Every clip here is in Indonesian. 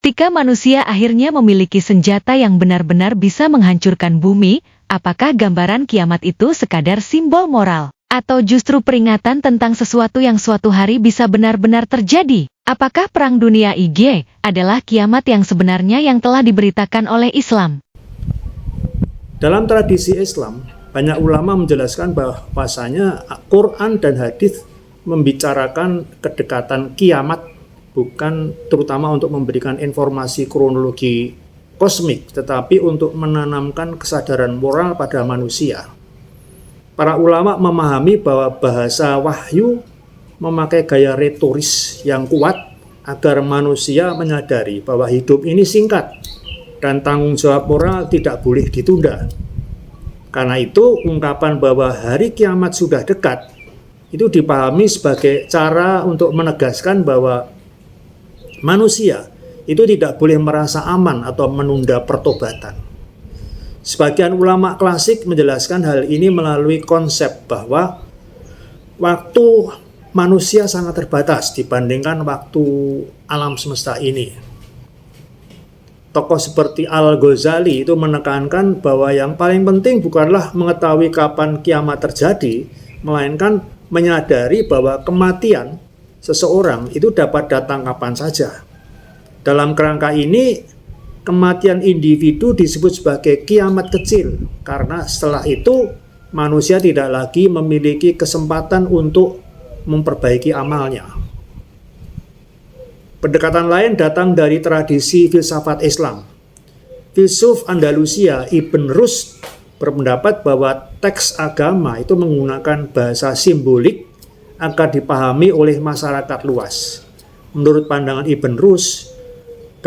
Ketika manusia akhirnya memiliki senjata yang benar-benar bisa menghancurkan bumi, apakah gambaran kiamat itu sekadar simbol moral? Atau justru peringatan tentang sesuatu yang suatu hari bisa benar-benar terjadi? Apakah Perang Dunia IG adalah kiamat yang sebenarnya yang telah diberitakan oleh Islam? Dalam tradisi Islam, banyak ulama menjelaskan bahwasanya Quran dan hadis membicarakan kedekatan kiamat, bukan terutama untuk memberikan informasi kronologi kosmik, tetapi untuk menanamkan kesadaran moral pada manusia. Para ulama memahami bahwa bahasa wahyu memakai gaya retoris yang kuat agar manusia menyadari bahwa hidup ini singkat dan tanggung jawab moral tidak boleh ditunda. Karena itu, ungkapan bahwa hari kiamat sudah dekat itu dipahami sebagai cara untuk menegaskan bahwa manusia itu tidak boleh merasa aman atau menunda pertobatan. Sebagian ulama klasik menjelaskan hal ini melalui konsep bahwa waktu manusia sangat terbatas dibandingkan waktu alam semesta ini. Tokoh seperti Al-Ghazali itu menekankan bahwa yang paling penting bukanlah mengetahui kapan kiamat terjadi, melainkan menyadari bahwa kematian seseorang itu dapat datang kapan saja. Dalam kerangka ini, kematian individu disebut sebagai kiamat kecil, karena setelah itu manusia tidak lagi memiliki kesempatan untuk memperbaiki amalnya. Pendekatan lain datang dari tradisi filsafat Islam. Filsuf Andalusia Ibn Rushd berpendapat bahwa teks agama itu menggunakan bahasa simbolik agar dipahami oleh masyarakat luas. Menurut pandangan Ibn Rushd,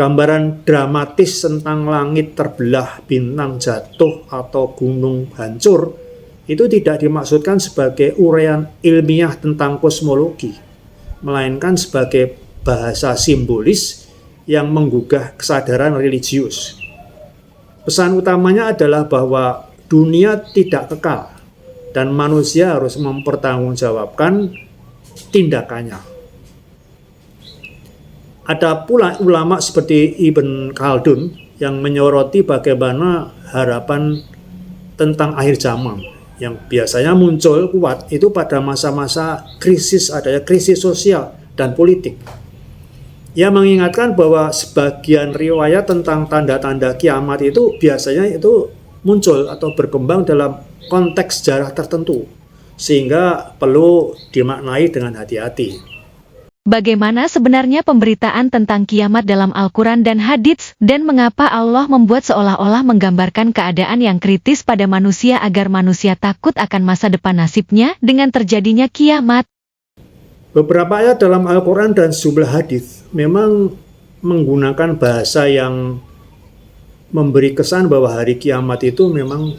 gambaran dramatis tentang langit terbelah, bintang jatuh, atau gunung hancur itu tidak dimaksudkan sebagai uraian ilmiah tentang kosmologi, melainkan sebagai bahasa simbolis yang menggugah kesadaran religius. Pesan utamanya adalah bahwa dunia tidak kekal dan manusia harus mempertanggungjawabkan tindakannya. Ada pula ulama seperti Ibn Khaldun yang menyoroti bagaimana harapan tentang akhir zaman yang biasanya muncul kuat itu pada masa-masa krisis, adanya krisis sosial dan politik. Ia mengingatkan bahwa sebagian riwayat tentang tanda-tanda kiamat itu biasanya itu muncul atau berkembang dalam konteks sejarah tertentu, sehingga perlu dimaknai dengan hati-hati. Bagaimana sebenarnya pemberitaan tentang kiamat dalam Al-Quran dan hadits, dan mengapa Allah membuat seolah-olah menggambarkan keadaan yang kritis pada manusia agar manusia takut akan masa depan nasibnya dengan terjadinya kiamat? Beberapa ayat dalam Al-Quran dan sejumlah hadits memang menggunakan bahasa yang memberi kesan bahwa hari kiamat itu memang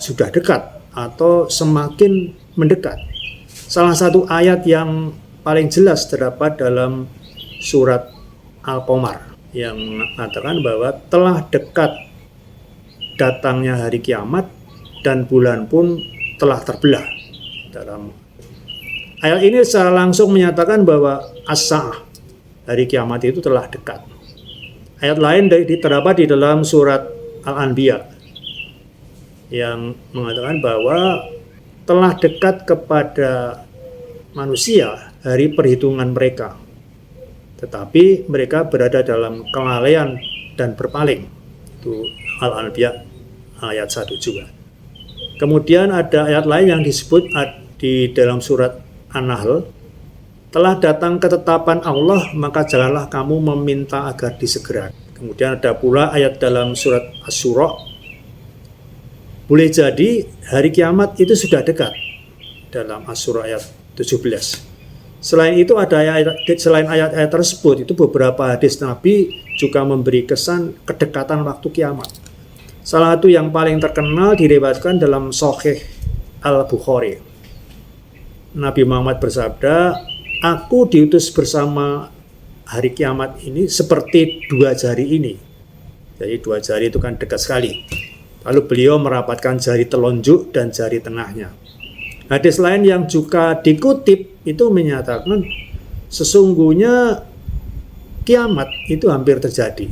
sudah dekat atau semakin mendekat. Salah satu ayat yang paling jelas terdapat dalam surat Al-Qamar yang mengatakan bahwa telah dekat datangnya hari kiamat dan bulan pun telah terbelah. Dalam ayat ini secara langsung menyatakan bahwa as-sa'ah, hari kiamat itu telah dekat. Ayat lain terdapat di dalam surat Al-Anbiya yang mengatakan bahwa telah dekat kepada manusia hari perhitungan mereka, tetapi mereka berada dalam kelalaian dan berpaling. Itu Al-Anbiya ayat 1 juga. Kemudian ada ayat lain yang disebut di dalam surat An-Nahl, telah datang ketetapan Allah, maka janganlah kamu meminta agar disegerakan. Kemudian ada pula ayat dalam surat Asy-Syura, boleh jadi hari kiamat itu sudah dekat, dalam Asy-Syura ayat 17. Selain itu selain ayat-ayat tersebut, itu beberapa hadis Nabi juga memberi kesan kedekatan waktu kiamat. Salah satu yang paling terkenal diriwayatkan dalam Sahih Al-Bukhari. Nabi Muhammad bersabda, aku diutus bersama hari kiamat ini seperti 2 jari ini. Jadi 2 jari itu kan dekat sekali. Lalu beliau merapatkan jari telunjuk dan jari tengahnya. Hadis lain yang juga dikutip itu menyatakan sesungguhnya kiamat itu hampir terjadi.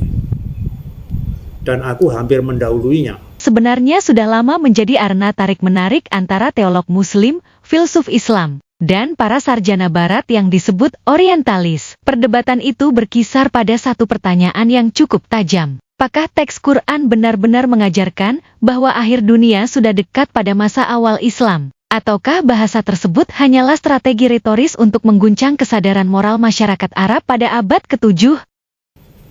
Dan aku hampir mendahuluinya. Sebenarnya sudah lama menjadi arena tarik-menarik antara teolog Muslim, filsuf Islam, dan para sarjana Barat yang disebut orientalis. Perdebatan itu berkisar pada satu pertanyaan yang cukup tajam. Apakah teks Quran benar-benar mengajarkan bahwa akhir dunia sudah dekat pada masa awal Islam? Ataukah bahasa tersebut hanyalah strategi retoris untuk mengguncang kesadaran moral masyarakat Arab pada abad ke-7?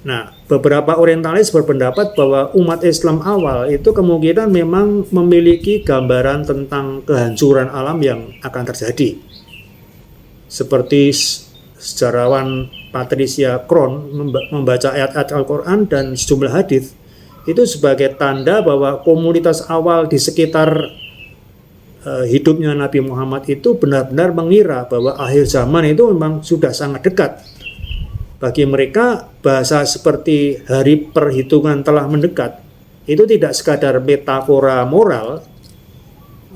Nah, beberapa orientalis berpendapat bahwa umat Islam awal itu kemungkinan memang memiliki gambaran tentang kehancuran alam yang akan terjadi. Seperti sejarawan Patricia Kron membaca ayat-ayat Al-Quran dan sejumlah hadis itu sebagai tanda bahwa komunitas awal di sekitar hidupnya Nabi Muhammad itu benar-benar mengira bahwa akhir zaman itu memang sudah sangat dekat. Bagi mereka, bahasa seperti hari perhitungan telah mendekat itu tidak sekadar metafora moral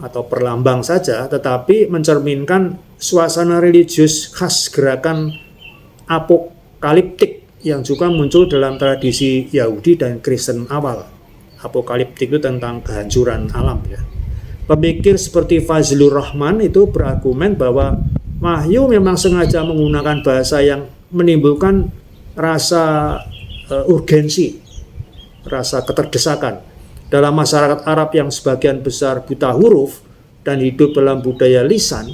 atau perlambang saja, tetapi mencerminkan suasana religius khas gerakan apokaliptik yang juga muncul dalam tradisi Yahudi dan Kristen awal. Apokaliptik itu tentang kehancuran alam ya. Pemikir seperti Fazlur Rahman itu berargumen bahwa wahyu memang sengaja menggunakan bahasa yang menimbulkan rasa urgensi, rasa keterdesakan. Dalam masyarakat Arab yang sebagian besar buta huruf dan hidup dalam budaya lisan,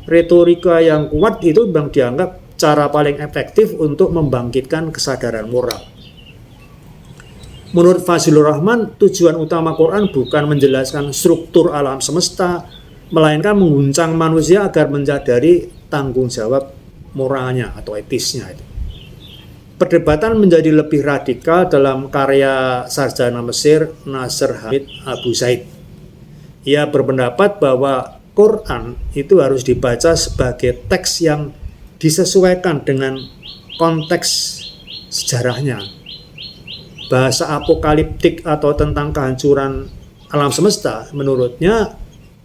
retorika yang kuat itu memang dianggap cara paling efektif untuk membangkitkan kesadaran moral. Menurut Fazlur Rahman, tujuan utama Quran bukan menjelaskan struktur alam semesta, melainkan mengguncang manusia agar menyadari tanggung jawab moralnya atau etisnya itu. Perdebatan menjadi lebih radikal dalam karya sarjana Mesir Nasr Hamid Abu Zaid. Ia berpendapat bahwa Quran itu harus dibaca sebagai teks yang disesuaikan dengan konteks sejarahnya. Bahasa apokaliptik atau tentang kehancuran alam semesta menurutnya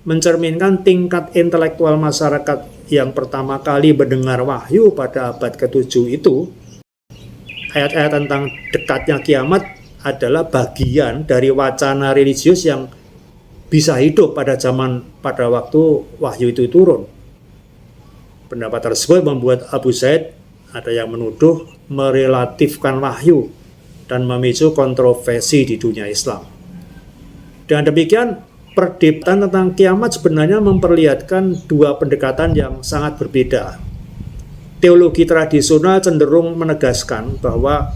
mencerminkan tingkat intelektual masyarakat yang pertama kali mendengar wahyu pada abad ke-7 itu. Ayat-ayat tentang dekatnya kiamat adalah bagian dari wacana religius yang bisa hidup pada waktu wahyu itu turun. Pendapat tersebut membuat Abu Zaid ada yang menuduh merelatifkan wahyu dan memicu kontroversi di dunia Islam. Dengan demikian, perdebatan tentang kiamat sebenarnya memperlihatkan dua pendekatan yang sangat berbeda. Teologi tradisional cenderung menegaskan bahwa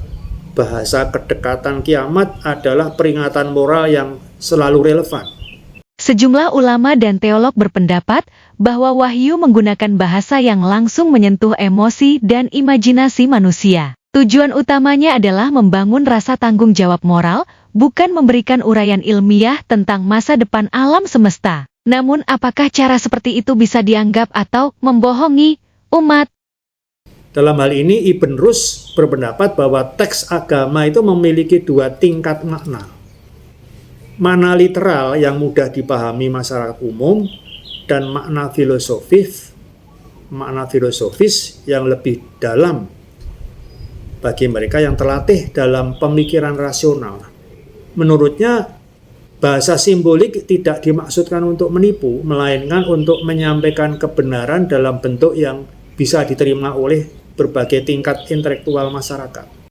bahasa kedekatan kiamat adalah peringatan moral yang selalu relevan. Sejumlah ulama dan teolog berpendapat bahwa wahyu menggunakan bahasa yang langsung menyentuh emosi dan imajinasi manusia. Tujuan utamanya adalah membangun rasa tanggung jawab moral, bukan memberikan uraian ilmiah tentang masa depan alam semesta. Namun apakah cara seperti itu bisa dianggap atau membohongi umat? Dalam hal ini Ibn Rus berpendapat bahwa teks agama itu memiliki dua tingkat makna. Makna literal yang mudah dipahami masyarakat umum dan makna filosofis yang lebih dalam bagi mereka yang terlatih dalam pemikiran rasional. Menurutnya, bahasa simbolik tidak dimaksudkan untuk menipu, melainkan untuk menyampaikan kebenaran dalam bentuk yang bisa diterima oleh berbagai tingkat intelektual masyarakat.